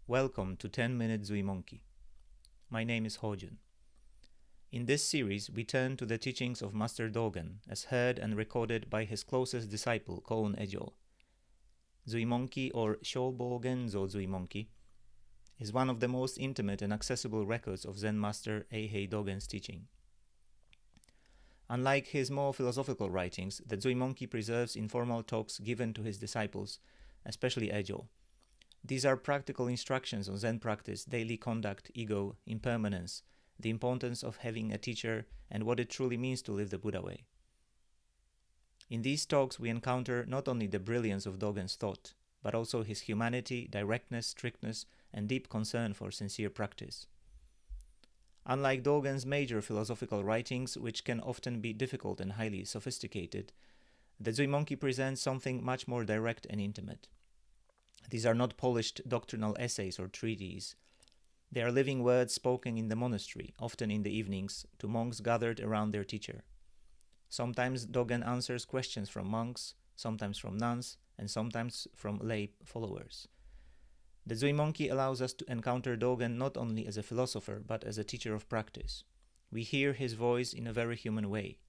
Welcome to 10-Minute Zuimonki. My name is Hojun. In this series, we turn to the teachings of Master Dōgen as heard and recorded by his closest disciple, Kōmyō Ejō. Zuimonki, or Shōbōgenzō Zuimonki, is one of the most intimate and accessible records of Zen Master Eiheiji Dōgen's teaching. Unlike his more philosophical writings, the Zuimonki preserves informal talks given to his disciples, especially Ejō. These are practical instructions on Zen practice, daily conduct, ego, impermanence, the importance of having a teacher, and what it truly means to live the Buddha way. In these talks, we encounter not only the brilliance of Dōgen's thought, but also his humanity, directness, strictness, and deep concern for sincere practice. Unlike Dōgen's major philosophical writings, which can often be difficult and highly sophisticated, the Zuimonki presents something much more direct and intimate. These are not polished doctrinal essays or treatises. They are living words spoken in the monastery, often in the evenings, to monks gathered around their teacher. Sometimes Dōgen answers questions from monks, sometimes from nuns, and sometimes from lay followers. The Zuimonki allows us to encounter Dōgen not only as a philosopher, but as a teacher of practice. We hear his voice in a very human way,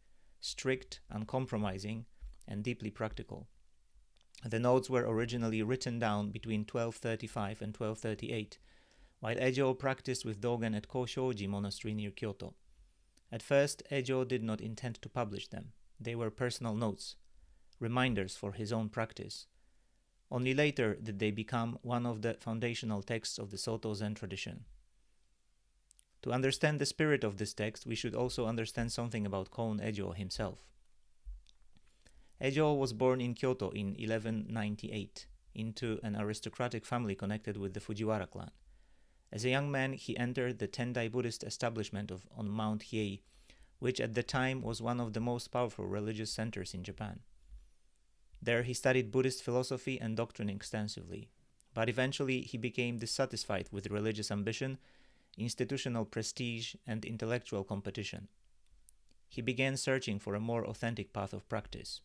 strict, uncompromising, and deeply practical. The notes were originally written down between 1235 and 1238, while Ejō practiced with Dōgen at Kōshoji monastery near Kyoto. At first, Ejō did not intend to publish them. They were personal notes, reminders for his own practice. Only later did they become one of the foundational texts of the Soto Zen tradition. To understand the spirit of this text, we should also understand something about Kōmyō Ejō himself. Ejō was born in Kyoto in 1198 into an aristocratic family connected with the Fujiwara clan. As a young man, he entered the Tendai Buddhist establishment on Mount Hiei, which at the time was one of the most powerful religious centers in Japan. There he studied Buddhist philosophy and doctrine extensively, but eventually he became dissatisfied with religious ambition, institutional prestige, and intellectual competition. He began searching for a more authentic path of practice.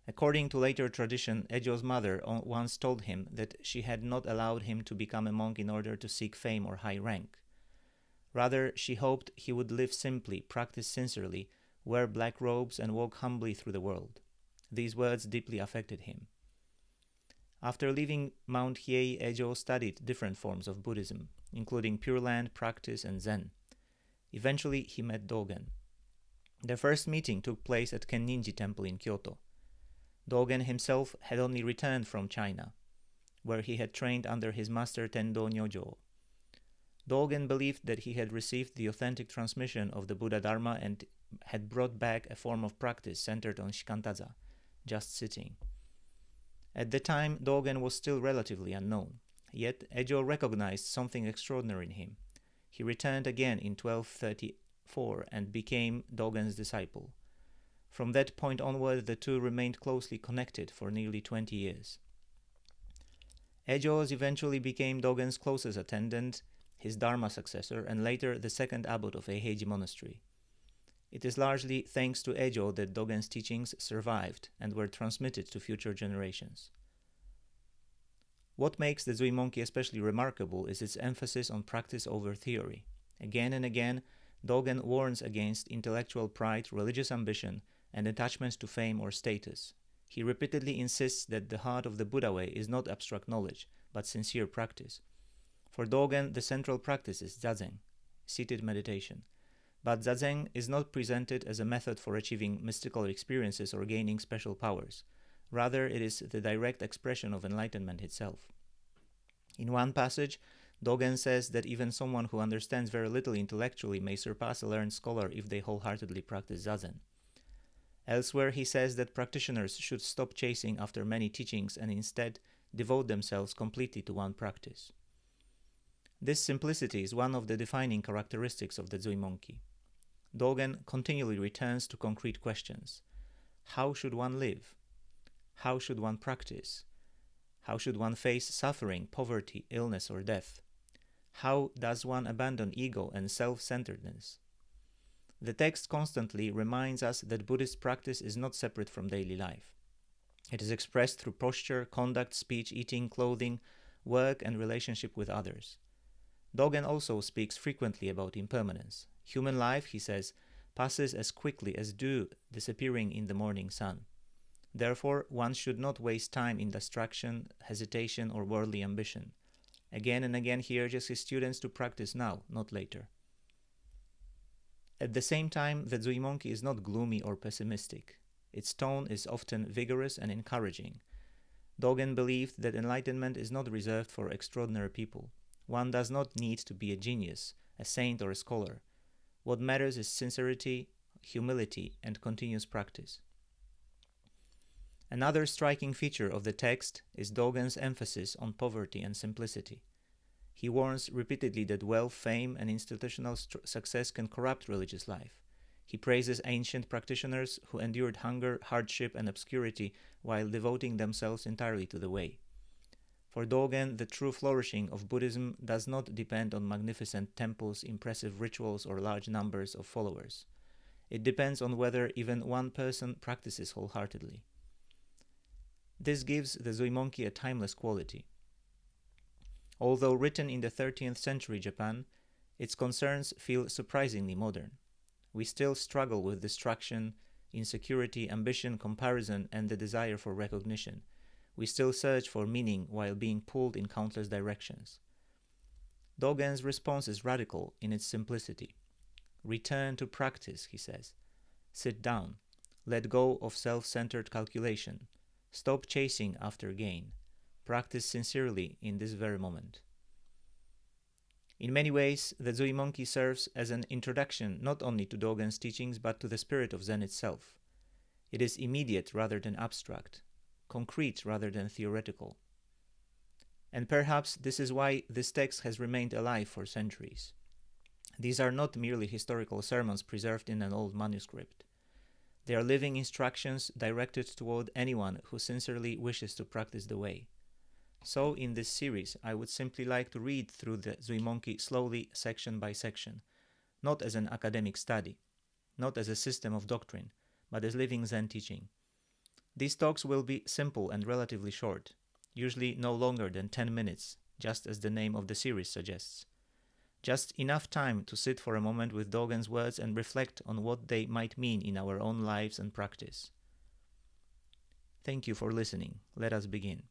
According to later tradition, Ejō's mother once told him that she had not allowed him to become a monk in order to seek fame or high rank. Rather, she hoped he would live simply, practice sincerely, wear black robes, and walk humbly through the world. These words deeply affected him. After leaving Mount Hiei, Ejō studied different forms of Buddhism, including Pure Land, practice, and Zen. Eventually, he met Dōgen. Their first meeting took place at Kenninji Temple in Kyoto. Dōgen himself had only returned from China, where he had trained under his master Tendō Nyōjō. Dōgen believed that he had received the authentic transmission of the Buddhadharma and had brought back a form of practice centered on shikantaza, just sitting. At the time, Dōgen was still relatively unknown, yet Ejō recognized something extraordinary in him. He returned again in 1234 and became Dōgen's disciple. From that point onward, the two remained closely connected for nearly 20 years. Ejō eventually became Dōgen's closest attendant, his Dharma successor, and later the second abbot of Eiheiji monastery. It is largely thanks to Ejō that Dōgen's teachings survived and were transmitted to future generations. What makes the Zuimonki especially remarkable is its emphasis on practice over theory. Again and again, Dōgen warns against intellectual pride, religious ambition, and attachments to fame or status. He repeatedly insists that the heart of the Buddha way is not abstract knowledge, but sincere practice. For Dōgen, the central practice is zazen, seated meditation. But zazen is not presented as a method for achieving mystical experiences or gaining special powers. Rather, it is the direct expression of enlightenment itself. In one passage, Dōgen says that even someone who understands very little intellectually may surpass a learned scholar if they wholeheartedly practice zazen. Elsewhere, he says that practitioners should stop chasing after many teachings and instead devote themselves completely to one practice. This simplicity is one of the defining characteristics of the Zuimonki. Dōgen continually returns to concrete questions. How should one live? How should one practice? How should one face suffering, poverty, illness, or death? How does one abandon ego and self-centeredness? The text constantly reminds us that Buddhist practice is not separate from daily life. It is expressed through posture, conduct, speech, eating, clothing, work and relationship with others. Dōgen also speaks frequently about impermanence. Human life, he says, passes as quickly as dew disappearing in the morning sun. Therefore, one should not waste time in distraction, hesitation, or worldly ambition. Again and again he urges his students to practice now, not later. At the same time, the Zuimonki is not gloomy or pessimistic. Its tone is often vigorous and encouraging. Dōgen believed that enlightenment is not reserved for extraordinary people. One does not need to be a genius, a saint, or a scholar. What matters is sincerity, humility, and continuous practice. Another striking feature of the text is Dōgen's emphasis on poverty and simplicity. He warns repeatedly that wealth, fame, and institutional success can corrupt religious life. He praises ancient practitioners who endured hunger, hardship, and obscurity while devoting themselves entirely to the way. For Dōgen, the true flourishing of Buddhism does not depend on magnificent temples, impressive rituals, or large numbers of followers. It depends on whether even one person practices wholeheartedly. This gives the Zuimonki a timeless quality. Although written in the 13th century Japan, its concerns feel surprisingly modern. We still struggle with distraction, insecurity, ambition, comparison, and the desire for recognition. We still search for meaning while being pulled in countless directions. Dōgen's response is radical in its simplicity. Return to practice, he says. Sit down. Let go of self-centered calculation. Stop chasing after gain. Practice sincerely in this very moment. In many ways, the Zuimonki serves as an introduction not only to Dōgen's teachings but to the spirit of Zen itself. It is immediate rather than abstract, concrete rather than theoretical. And perhaps this is why this text has remained alive for centuries. These are not merely historical sermons preserved in an old manuscript. They are living instructions directed toward anyone who sincerely wishes to practice the way. So in this series, I would simply like to read through the Zuimonki slowly, section by section, not as an academic study, not as a system of doctrine, but as living Zen teaching. These talks will be simple and relatively short, usually no longer than 10 minutes, just as the name of the series suggests. Just enough time to sit for a moment with Dōgen's words and reflect on what they might mean in our own lives and practice. Thank you for listening. Let us begin.